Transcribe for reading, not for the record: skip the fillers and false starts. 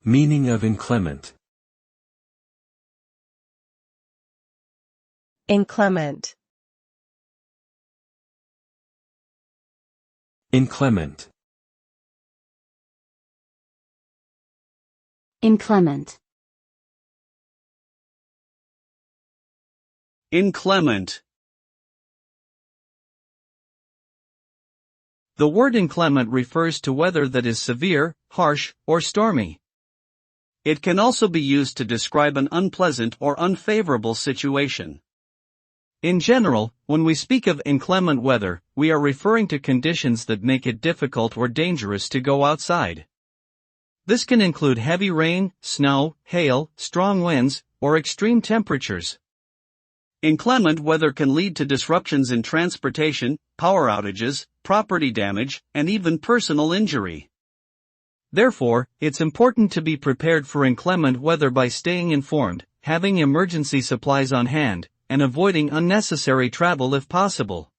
Meaning of inclement. Inclement. Inclement. Inclement. Inclement. The word inclement refers to weather that is severe, harsh, or stormy. It can also be used to describe an unpleasant or unfavorable situation. In general, when we speak of inclement weather, we are referring to conditions that make it difficult or dangerous to go outside. This can include heavy rain, snow, hail, strong winds, or extreme temperatures. Inclement weather can lead to disruptions in transportation, power outages, property damage, and even personal injury. Therefore, it's important to be prepared for inclement weather by staying informed, having emergency supplies on hand, and avoiding unnecessary travel if possible.